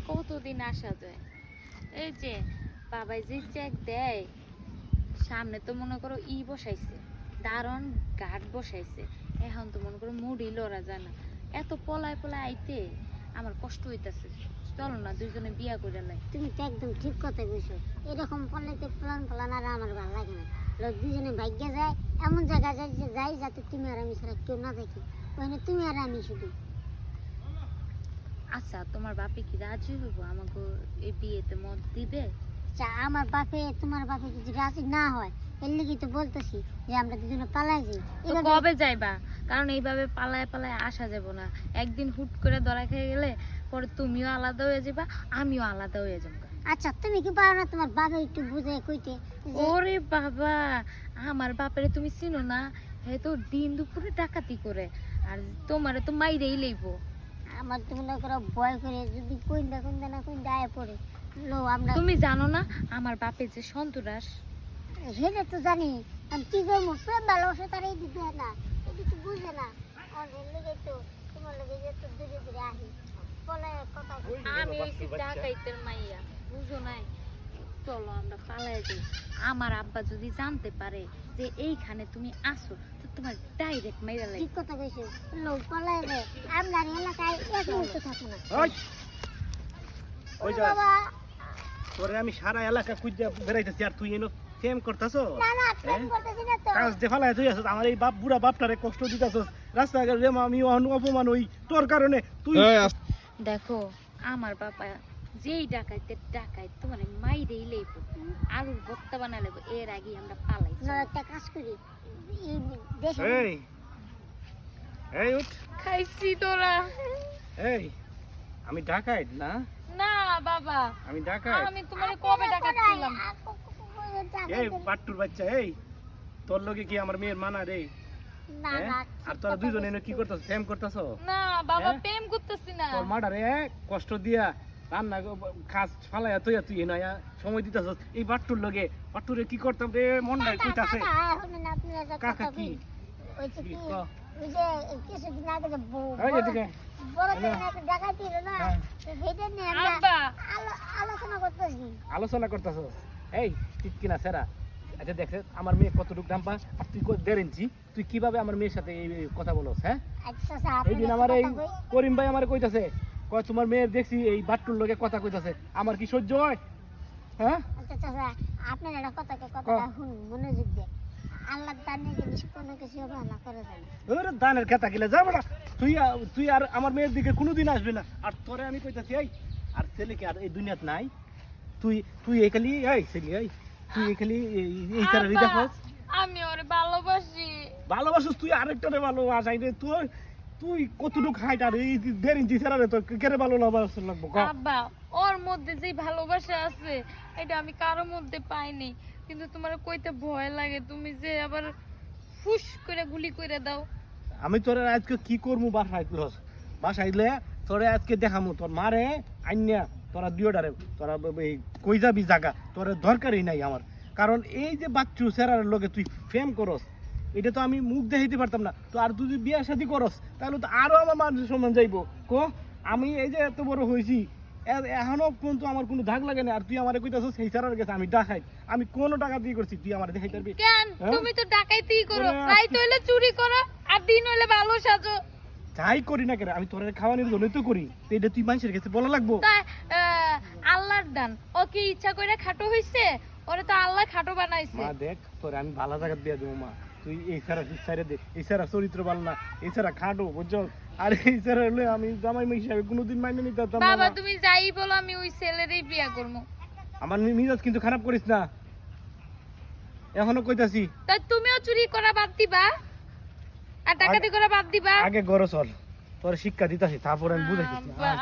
কতদিন আসা যায়। এই যে বাবাই যে চেক দেয়, সামনে তো মনে করো বসাইছে, দারুণ ঘাট বসাইছে, এখন তো মনে করো মুড়ি লড়া যায় না। এত পলায় পলায় আইতে আমার কষ্ট হইতাছে। চলো না দুইজনে বিয়া করে লাই। তুমি তো একদম ঠিক কথা কইছো। এরকম পলাইতে প্লান আর আমার ভালো লাগে না। লোক দুজনে ভাগ্যে যায়, এমন জায়গায় যাই যাতে তুমি আর আমি ছাড়া কেউ না দেখি। ওখানে তুমি আর আমি শুধু। আচ্ছা, তোমার বাপে কি রাজি হইব আমাকে এই বিয়েতে মত দিবে? আচ্ছা, আমার বাপে তোমার বাপে যদি রাজি না হয়, এর লিগেই তো বলতেছি যে আমরা দুজনে পালাই যাই। তো কবে যাইবা? কারণ এইভাবে পালায় পালায় আসা যাব না। একদিন হুট করে ধরা খেয়ে গেলে পরে তুমিও আলাদা হয়ে যাবা, আমিও আলাদা হয়ে যাবো। আচ্ছা, তুমি কি পারো না তোমার বাবা একটু বুঝাই কইতে? ওরে বাবা, আমার বাপেরে তুমি চিনো না? হে তো দিন দুপুরে ডাকাতি করে, আর তোমারে তো মাইরেই লইবো। আমার তো মনে করো ভয় করে যদি কইন্দা না কইন্দা আয় পড়ে লো আমরা। তুমি জানো না আমার বাপের যে সন্তুরাস? সেটা তো জানি, আমি কি করবো? প্রেম ভালোবাসা তার এই দিকে না, এটি তো বুঝে না। অনেক লেগে তো তোমার লেগে যে তো দূরে দূরে আহি বলে কথা। আমি হইছি ডাকাইতের মাইয়া, বুঝো নাই? চলো আমরা পালাই যাই। আমার আব্বা যদি জানতে পারে যে এইখানে তুমি আসো, তো তোমার ডাইরেক্ট মাইরা লাগে। ঠিক কথা কইছো, লোক পলায় রে আমরা এলাকায় এক মুহূর্ত থাকে না। ওই যা বাবা তোরে আমি সারা এলাকা খুঁজে বেড়াইতেছি আর তুই এনো ফেম করতাছো। না না প্রেম করতেছি না তো। কাজ যে ফালায় তুই আসছ, আমার এই বাপ বুড়া বাপটারে কষ্ট দিতাছস। রাস্তাঘাটে রে আমি অপমান হই তোর কারণে। তুই দেখো আমার বাবা যেই ডাকাইতে ডাকাই তোমার মাইরেই লইবো, আলুর ভর্তা বানা লইবো। এর আগে আমরা পালাই। না একটা কাজ করি, এই দেশে এই এই উঠ। খাইছি তোরা? এই আমি ডাকাইত না, না বাবা, আমি ডাকাইত। আমি তোমারে কবে ডাকাত করলাম? এই বাট্টুর বাচ্চা, এই তোর লগে কি আমার মেয়ের মানা রে? না হ্যাঁ? না আর তোরা দুইজনে এনে কি করতাছ? ফেম করতাছ? না বাবা, হ্যাঁ? প্রেম করতেছি না। তোর মাটারে কষ্ট দিয়া রান্না কাজ ফালাইয়া তুই তুই না সময় দিতাছ এই বাট্টুর লগে। বাট্টুরে কি করতাম রে মন নাই কইতাছে। কাকা কি ওই যে কি কি ক? ওই যে কিছুদিন আগে যে এই এদিকে বড় একটা ডাকাতি হলো না, হ্যাঁ। তো সেটা নিয়ে আমরা আব্বা আলোচনা করতেছি। আলোচনা করতাছ? এই ঠিক কিনা সেরা? আচ্ছা দেখছে আমার মেয়ে কতটুকু দাম পা, আর তুই 1.5 ইঞ্চি, তুই কিভাবে আমার মেয়ের সাথে এই কথা বলছ? হ্যাঁ, আচ্ছা আচ্ছা, এই দিন আমার এই করিম ভাই আমার কইতাছে, কয় তোমার মেয়ের দেখছি এই বাট্টুর লগে কথা কইতাছে, আমার কি সহ্য হয়? হ্যাঁ আচ্ছা আচ্ছা, আপনার একটা কথাটা শুনুন মনোযোগ দিয়ে। আল্লাহ দানের জিনিস কোনো কিছু অবহেলা করে যায় না। ওরে দানের খেতা গেলে যা বড়া, তুই আর আমার মেয়ের দিকে কোনোদিন আসবি না। আর তোরে আমি কইতাছি, এই আর ছেলে কি আর এই দুনিয়াত নাই? তুই এই খালি এই ছেলে, এই তুই এই খালি এই সারা রিদা হস। আমি ওরে ভালোবাসি। ভালোবাসিস তুই আরেকটারে ভালোবাস। আই রে তুই কতটুকু হাইট আর এই 1.5 ইঞ্চি ছাড়া রে তোর কেরে ভালোবাসা লাগবো ক? আব্বা, ওর মধ্যে যে ভালোবাসা আছে এটা আমি কারো মধ্যে পাইনি, কিন্তু তোমার কইতে ভয় লাগে। তুমি যে আবার ফুস করে গুলি করে দাও। আমি তোরে আজকে কি করবো? বাসায় আইলে তোরে আজকে দেখামু তোর মারে আইনা তোরা দুইটারে তোরা এই কই যাবি জায়গা তোর দরকারই নাই আমার। কারণ এই যে বাচ্চু সেরার লগে তুই ফেম করস, এটা তো আমি মুখ দেখাইতে পারতাম না। তো আর তুই যদি বিয়া শাদি করস তাহলে তো আরো আমার মান সম্মান যাইবো। আমি এই যে এত বড় হয়েছি এখনো কিন্তু আমার কোনো দাগ লাগে না। আর তুই আমার কইতাছস সেই সারার কাছে আমি ডাকাই। আমি কোন টাকা দিয়ে করছি তুই আমার দেখাই পারবি? কেন? তুমি তো ডাকাইতেই করো, রাইত হইলে চুরি করো আর দিন হইলে ভালো সাজো। যাই করি না কেন আমি তোর খাওয়ানোর জন্যই তো করি। তো এটা তুই মানুষের কাছে বলা লাগবো? তা আল্লাহর দান, ও কি ইচ্ছা করে খাটো হইছে? ওরে তো আল্লাহ খাটো বানাইছে। মা দেখ তোর আমি ভালো জায়গা দিয়ে দেবো মা। তুই এই সারা সাইডে দেখ, এই সারা চরিত্র ভালো না, এই সারা খাটো বুঝছো। আর এই সারা হলে আমি জামাই হিসাবে কোনোদিন মাইনে নিতে পারতাম না। বাবা তুমি যাই বলো, আমি ওই ছেলেরই বিয়া করবো। আমার মিজাজ কিন্তু খারাপ করিস না, এখনো কইতাছি। তাই তুমিও চুরি করা বাদ দিবা আর ডাকাতি করা বাদ দিবা। আগে গরো চল, তোর শিক্ষা দিতাছি তারপর আমি বুঝাইছি। বাবা।